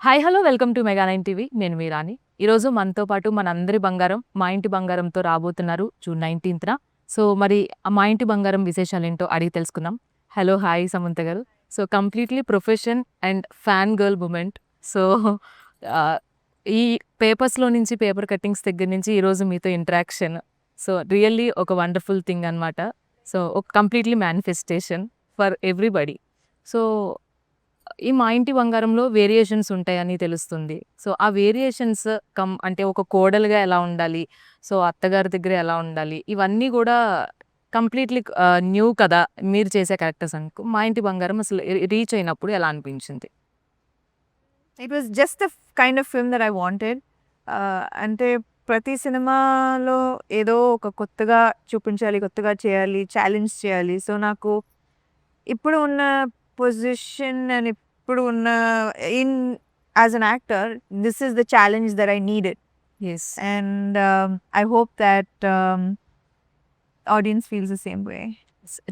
Hi hello welcome to mega nine TV. నేను మీ రాణి. ఈరోజు మనతో పాటు మనందరి బంగారం మా ఇంటి బంగారంతో రాబోతున్నారు జూన్ 19న. సో మరి మా ఇంటి బంగారం విశేషాలేంటో అడిగి తెలుసుకుందాం. Hello, hi Samantha garu. So completely profession and fan girl moment. So ah, ఈ పేపర్స్‌లో నుంచి పేపర్ కట్టింగ్స్ దగ్గర నుంచి ఈరోజు మీతో ఇంటరాక్షన్. సో రియల్లీ ఒక వండర్‌ఫుల్ థింగ్ అనమాట. సో ఒక completely manifestation for everybody. So ఈ మా ఇంటి బంగారంలో వేరియేషన్స్ ఉంటాయని తెలుస్తుంది. సో, ఆ వేరియేషన్స్ అంటే ఒక కోడలుగా ఎలా ఉండాలి? సో, అత్తగారి దగ్గర ఎలా ఉండాలి? ఇవన్నీ గూడా కంప్లీట్‌లీ న్యూ కదా! మీరు చేసే క్యారెక్టర్స్ అనుకో. మా ఇంటి బంగారం అసలు రీచ్ అయినప్పుడు ఎలా అనిపించింది? It was just the kind of film that I wanted. అంటే ప్రతి సినిమాలో ఏదో ఒక కొత్తగా చూపించాలి, కొత్తగా చేయాలి, ఛాలెంజ్ చేయాలి. సో, నాకు ఇప్పుడు ఉన్న పొజిషన్ అండ్ ఇప్పుడు ఉన్న in as an actor this is the challenge that I needed. Yes. And I hope that audience feels the same way.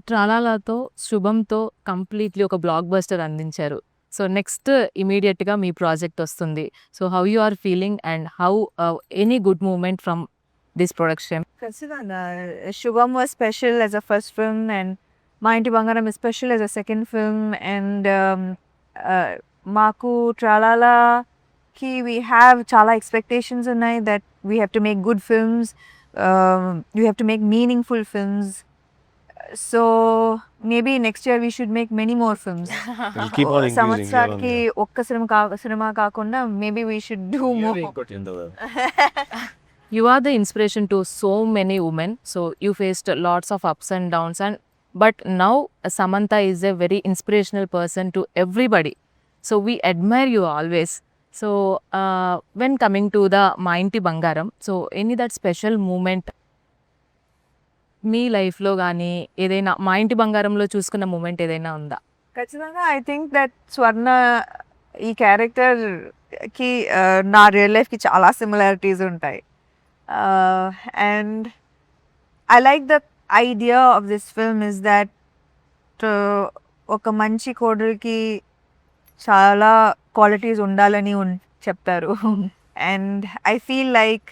'ట్రాలాలా'తో, 'శుభం'తో కంప్లీట్‌లీ ఒక బ్లాక్ బస్టర్ అందించారు. సో, నెక్స్ట్ ఇమ్మీడియేట్‌గా మీ ప్రాజెక్ట్ వస్తుంది. So, how you are feeling and how any good movement from this production? ఖచ్చితంగా. 'Shubham' was special as a first film and 'Maa Inti Bangaram' is special as a second film and మాకు 'ట్రాలాలా'కి we have చాలా expectations ఉన్నాయి that we have to make good films. We have to make meaningful films. So, maybe next year we should make many more films. It'll keep on increasing year on సంవత్సరానికి year. ఒక్క cinema కాకుండా maybe we should do more. You are the inspiration to so many women. So you faced lots of ups and downs, and but now Samantha is a very inspirational person to everybody. So we admire you always. So when coming to the మా ఇంటి బంగారం, so any that special moment మీ లైఫ్లో కానీ ఏదైనా మా ఇంటి బంగారంలో చూసుకున్న moment ఏదైనా ఉందా? ఖచ్చితంగా ఐ థింక్ దట్ స్వర్ణ ఈ క్యారెక్టర్కి నా రియల్ లైఫ్కి చాలా సిమిలారిటీస్ ఉంటాయి. And I like the idea of this film is that ఒక మంచి కోడలికి చాలా క్వాలిటీస్ ఉండాలని చెప్తారు. And I feel like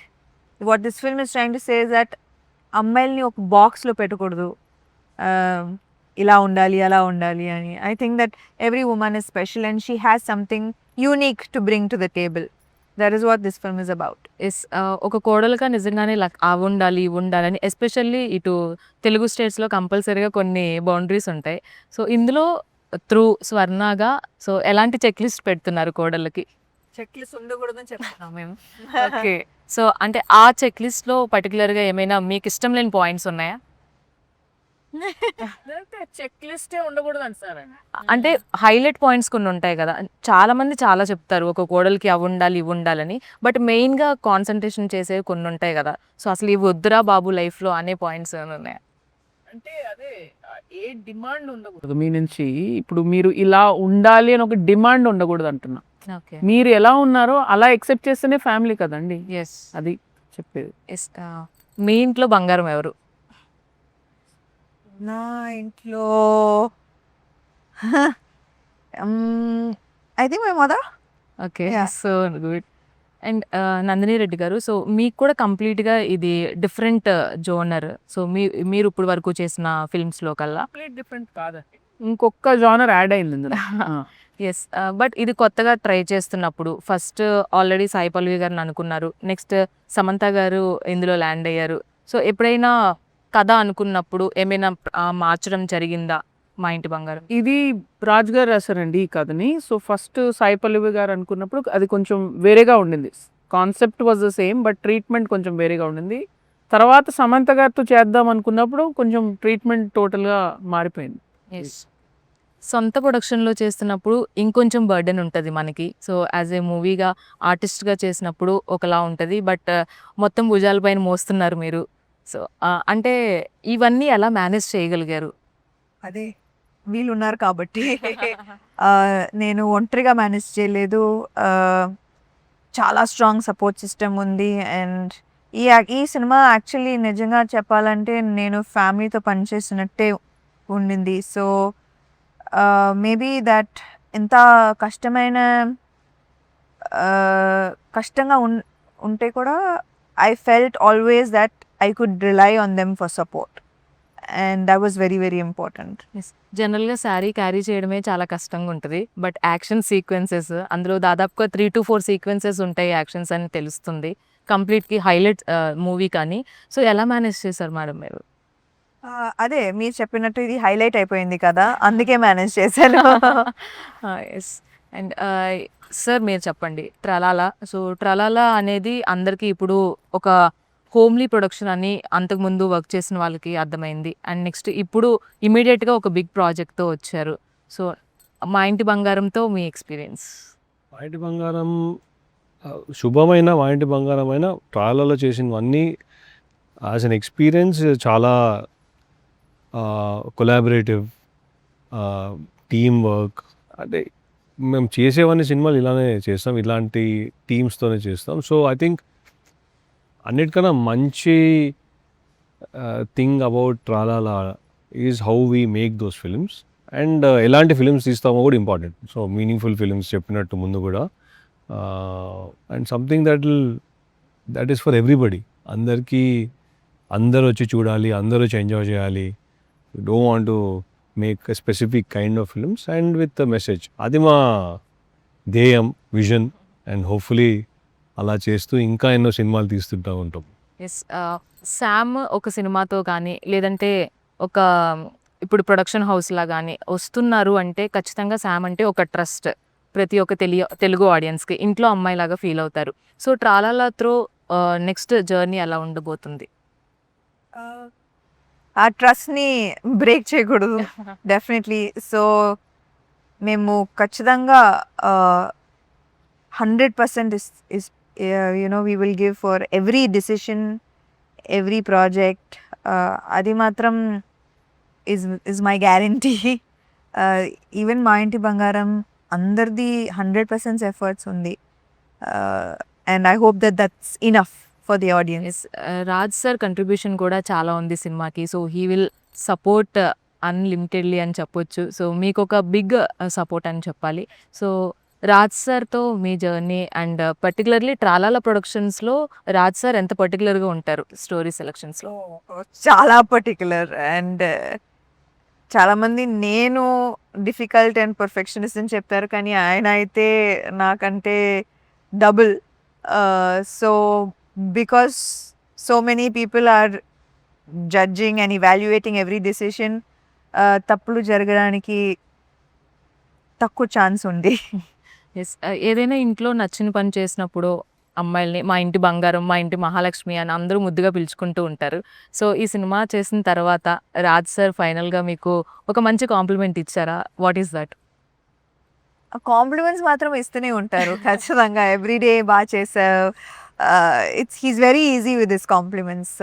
what this film is trying to say is that అమ్మాయిల్ని ఒక బాక్స్లో పెట్టకూడదు, ఇలా ఉండాలి అలా ఉండాలి అని. I think that every women is special and she has something unique to bring to the table. That is what this film is about. Yes. ఒక కోడలుగా నిజంగానే అవి ఉండాలి, ఇవి ఉండాలని ఎస్పెషల్లీ ఇటు తెలుగు స్టేట్స్‌లో కంపల్సరీగా కొన్ని బౌండరీస్ ఉంటాయి. సో ఇందులో త్రూ స్వర్ణగా సో ఎలాంటి చెక్ లిస్ట్ పెడుతున్నారు కోడళ్ళకి? చెక్ లిస్ట్ ఉండకూడదని చెప్తున్నాం మేము. ఓకే. సో అంటే ఆ చెక్ లిస్ట్‌లో పర్టిక్యులర్‌గా ఏమైనా మీకు ఇష్టం లేని పాయింట్స్ ఉన్నాయా? చెక్ లిస్టే ఉండకూడదు అంటారండి. అంటే హైలైట్ పాయింట్స్ కొన్ని ఉంటాయి కదా! చాలామంది చాలా చెప్తారు ఒక కోడలికి అవి ఉండాలి, ఇవి ఉండాలని. బట్ మెయిన్‌గా కాన్సంట్రేషన్ చేసేవి కొన్ని ఉంటాయి కదా! సో అసలు ఇవి వద్దురా బాబు లైఫ్‌లో అనే పాయింట్స్ ఏమైనా ఉన్నాయా? అంటే అదే ఏ డిమాండ్ ఉండకూడదు మీ నుంచి. ఇప్పుడు మీరు ఇలా ఉండాలి అని ఒక డిమాండ్ ఉండకూడదు అంటున్నా. ఓకే. మీరు ఎలా ఉన్నారో అలా ఎక్సెప్ట్ చేస్తేనే ఫ్యామిలీ కదండి. యెస్. అది చెప్పేది. యెస్. మీ ఇంట్లో బంగారం ఎవరు? నా ఇంట్లో I think my mother. Okay. Yeah. So good. And Nandini Reddy గారు, సో మీకు కూడా కంప్లీట్‌గా ఇది డిఫరెంట్ జోనర్. సో మీరు ఇప్పుడు వరకు చేసిన ఫిల్మ్స్‌లో కల్లా. కంప్లీట్ డిఫరెంట్ కాదండి. ఇంకొక జానర్ యాడ్ అయింది ఇందులో. యెస్. బట్ ఇది కొత్తగా ట్రై చేస్తున్నప్పుడు ఫస్ట్ ఆల్రెడీ సాయి పల్లవి గారిని అనుకున్నారు. నెక్స్ట్ సమంత గారు ఇందులో ల్యాండ్ అయ్యారు. సో ఎప్పుడైనా కథ అనుకున్నప్పుడు ఏమైనా మార్చడం జరిగిందా మా ఇంటి బంగారం? ఇది రాజ్ గారు రాశారండి ఈ కథని. సో ఫస్ట్ సాయి పల్లవి గారు అనుకున్నప్పుడు అది కొంచెం వేరేగా ఉండింది. Concept was the same but treatment కొంచెం వేరేగా ఉండింది. తర్వాత సమంత గారితో చేద్దాం అనుకున్నప్పుడు కొంచెం ట్రీట్మెంట్ టోటల్గా మారిపోయింది. యెస్. సొంత ప్రొడక్షన్‌లో చేస్తున్నప్పుడు ఇంకొంచెం బర్డెన్ ఉంటది మనకి. సో యాజ్ ఏ మూవీగా ఆర్టిస్ట్‌గా చేసినప్పుడు ఒకలా ఉంటది. బట్ మొత్తం భుజాల పైన మోస్తున్నారు మీరు. సో అంటే ఇవన్నీ ఎలా మేనేజ్ చేయగలిగారు? అదే వీళ్ళున్నారు కాబట్టి. నేను ఒంటరిగా మేనేజ్ చేయలేదు. చాలా స్ట్రాంగ్ సపోర్ట్ సిస్టమ్ ఉంది. అండ్ ఈ సినిమా యాక్చువల్లీ నిజంగా చెప్పాలంటే నేను ఫ్యామిలీతో పనిచేసినట్టే ఉండింది. సో మేబీ దట్ ఎంత కష్టమైన కష్టంగా ఉంటే కూడా I felt always that I could rely on them for support and that was very very important. జనరల్గా శారీ క్యారీ చేయడమే చాలా కష్టంగా ఉంటుంది. బట్ యాక్షన్ సీక్వెన్సెస్ అందులో దాదాపుగా 3 to 4 సీక్వెన్సెస్ ఉంటాయి యాక్షన్స్ అని తెలుస్తుంది. కంప్లీట్‌కి హైలైట్ మూవీ కానీ. సో ఎలా మేనేజ్ చేశారు మేడం మీరు? అదే మీరు చెప్పినట్టు ఇది హైలైట్ అయిపోయింది కదా, అందుకే మేనేజ్ చేశాను. ఎస్. అండ్ సార్ మీరు చెప్పండి ట్రలాలా. సో ట్రలాలా అనేది అందరికీ ఇప్పుడు ఒక హోమ్లీ ప్రొడక్షన్ అని అంతకుముందు వర్క్ చేసిన వాళ్ళకి అర్థమైంది. అండ్ నెక్స్ట్ ఇప్పుడు ఇమీడియట్గా ఒక బిగ్ ప్రాజెక్ట్తో వచ్చారు. సో మా ఇంటి బంగారంతో మీ ఎక్స్పీరియన్స్. మా ఇంటి బంగారం శుభమైన మా ఇంటి బంగారం అయినా ట్రాలలో చేసినవన్నీ యాజ్ అన్ ఎక్స్పీరియన్స్ చాలా కొలాబరేటివ్ టీమ్ వర్క్. అంటే మేము చేసేవన్నీ సినిమాలు ఇలానే చేస్తాం, ఇలాంటి టీమ్స్తోనే చేస్తాం. సో ఐ థింక్ అన్నిటికన్నా మంచి thing about Tralala is how we make those films. And ఎలాంటి ఫిల్మ్స్ తీస్తామో కూడా ఇంపార్టెంట్. సో మీనింగ్ఫుల్ ఫిల్మ్స్ చెప్పినట్టు ముందు కూడా. And something that is for everybody. అందరూ వచ్చి చూడాలి, అందరూ వచ్చి ఎంజాయ్ చేయాలి. Don't want to make a specific kind of films and with message. అది మా ధ్యేయం, విజన్. అండ్ హోప్ఫుల్లీ అలా చేస్తూ ఇంకా ఎన్నో సినిమాలు తీస్తుంటూ ఉంటాం. ఎస్. శామ్ ఒక సినిమాతో కానీ లేదంటే ఒక ఇప్పుడు ప్రొడక్షన్ హౌస్లా కానీ వస్తున్నారు అంటే ఖచ్చితంగా శామ్ అంటే ఒక ట్రస్ట్ ప్రతి ఒక్క తెలుగు ఆడియన్స్కి ఇంట్లో అమ్మాయిలాగా ఫీల్ అవుతారు. సో ట్రాలాలా త్రో నెక్స్ట్ జర్నీ ఎలా ఉండబోతుంది? ఆ ట్రస్ట్ని బ్రేక్ చేయకూడదు డెఫినెట్లీ. సో మేము ఖచ్చితంగా 100% is we will give for every decision, every project. అది మాత్రం is my guarantee. ఈవెన్ మా ఇంటి బంగారం అందరిది 100% ఎఫర్ట్స్ ఉంది. And I hope that's enough for the audience. Yes. Raj sir contribution కూడా చాలా ఉంది సినిమాకి. So he will support unlimitedly అని చెప్పొచ్చు. సో మీకు ఒక బిగ్ సపోర్ట్ అని చెప్పాలి. సో రాజ్ సార్తో మీ జర్నీ అండ్ పర్టికులర్లీ ట్రాలాలా ప్రొడక్షన్స్లో రాజ్ సార్ ఎంత పర్టికులర్గా ఉంటారు స్టోరీ సెలక్షన్స్లో? చాలా పర్టికులర్. అండ్ చాలామంది నేను డిఫికల్ట్ అండ్ పర్ఫెక్షనిస్ట్ అని చెప్తారు, కానీ ఆయన అయితే నాకంటే double. So because so many people are judging and evaluating every decision, తప్పులు జరగడానికి తక్కువ ఛాన్స్ ఉంది. ఎస్. ఏదైనా ఇంట్లో నచ్చిన పని చేసినప్పుడు అమ్మాయిల్ని మా ఇంటి బంగారం, మా ఇంటి మహాలక్ష్మి అని అందరూ ముద్దుగా పిలుచుకుంటూ ఉంటారు. సో ఈ సినిమా చేసిన తర్వాత రాజ్ సార్ ఫైనల్గా మీకు ఒక మంచి కాంప్లిమెంట్ ఇచ్చారా? What is that? కాంప్లిమెంట్స్ మాత్రం ఇస్తూనే ఉంటారు ఖచ్చితంగా. ఎవ్రీడే బాగా చేసావు. He's very easy with this compliments.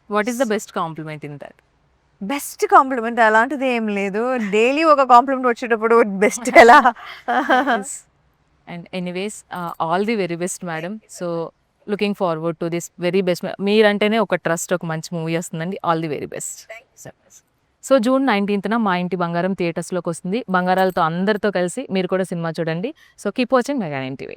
What is the best compliment in that? Best compliment అలాంటిది ఏం లేదు. డైలీ ఒక కాంప్లిమెంట్ వచ్చేటప్పుడు బెస్ట్ ఎలా. And anyways all the very best madam. So looking forward to this very best. మీరంటేనే ఒక trust, ఒక మంచి మూవీ వస్తుందండి. All the very best. So June 19th మా ఇంటి బంగారం థియేటర్స్లోకి వస్తుంది. బంగారాలతో అందరితో కలిసి మీరు కూడా సినిమా చూడండి. So keep watching mega 9 TV.